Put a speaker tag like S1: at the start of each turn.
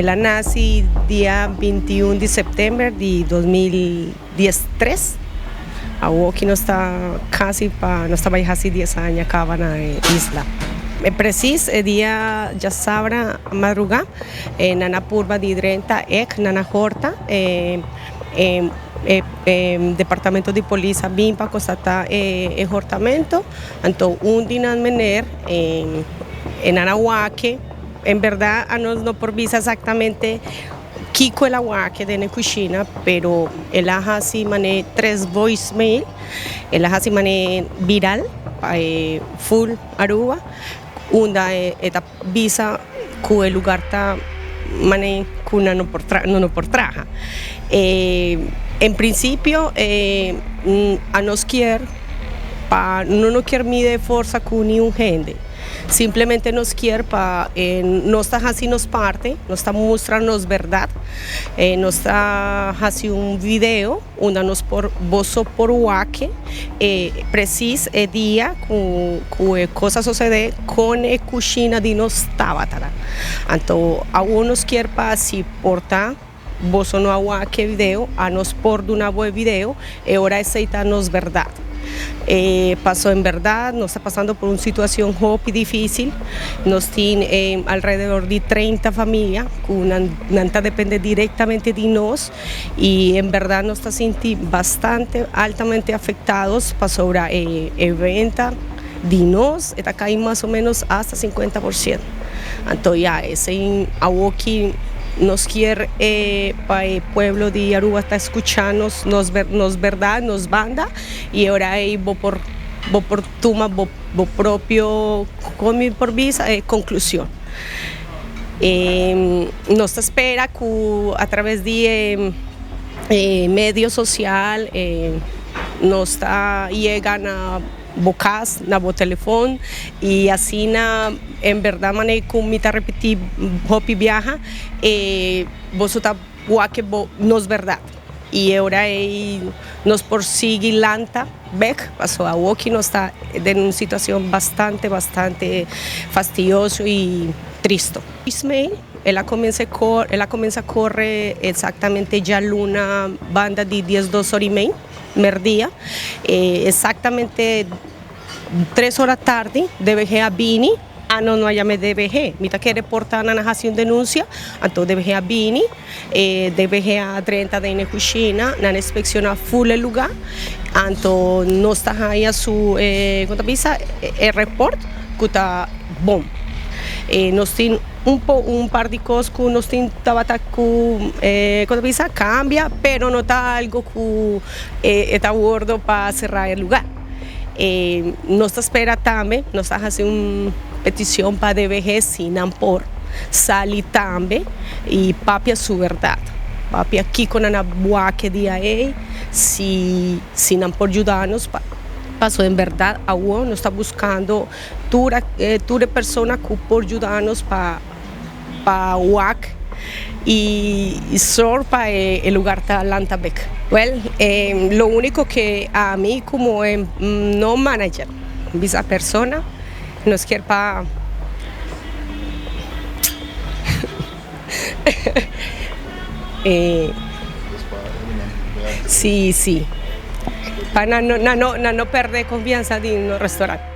S1: Ela nace dia 21 de setembro de 2013. Aqui nós está quase para nós trabalhamos há 10 anos acaba na isla. É preciso dia já sabra madrugar na curva de 30 na horta departamento de polícia vim para constatar o hortamento. Então dia maneira en Anahuaque, en verdad a nós não por visa exatamente Kiko el Ahuaque de la cocina, pero el hace mané 3 voicemail, el hace mané viral, full Aruba, una eta visa que el lugar está mané cuna no por traja. En principio a nos quiere pa no quiere mide fuerza con ni un gente. Simplesmente nos quiere para nos está haciendo parte, nos está mostrando verdad, nos está haciendo video, una nos por bozo por Huaque, preciso el día que cosa sucede con la cocina de nos tabatara. Entonces, a unos quiere para si portar bozo no Huaque video, a nos por de una buena video, y ahora aceitarnos verdad. Pasó en verdad, nos está pasando por una situación difícil, nos tiene alrededor de 30 familias, una depende directamente de nosotros y en verdad nos está sintiendo bastante altamente afectados para sobre venta de nosotros, está cayendo más o menos hasta 50%. Entonces ya, ese aquí nos quiere para el pueblo de Aruba está escuchando nos verdad, nos banda y ahora voy por toma propio por visa conclusión. Nos espera que a través de medio social nos está llegando a bocas, na bo teléfono y así en verdad mané como me repetir hopi viaja vos está que nos verdad y ahora nos persigue lanta back pasó a Woki nos está en una situación bastante fastidioso y triste. Ismael ella comienza a correr exactamente ya luna banda de 10-2 horas y media merdía, exactamente 3 horas tarde DBG a Bini, no llame DBG, mita que reportar na nación denuncia, entonces DBG a Bini, DBG a 30 de la cocina, na inspecciona full el lugar, entonces no está ahí a su contabiliza el report que está bom. Nos tiene un par de cosas que nos tiene que cambia, pero no está algo que está gordo para cerrar el lugar. Nos espera también, nos hace una petición para DBG sin por salir también y papia su verdad. Papi aquí con una buaque día si por ayudarnos pasó en verdad a uno nos está buscando toda persona que por ayudarnos para UAC y solo para el lugar de Lantabek. Lo único que a mí como no manager, esa persona nos quiere para sí, para no perder confianza en un restaurante.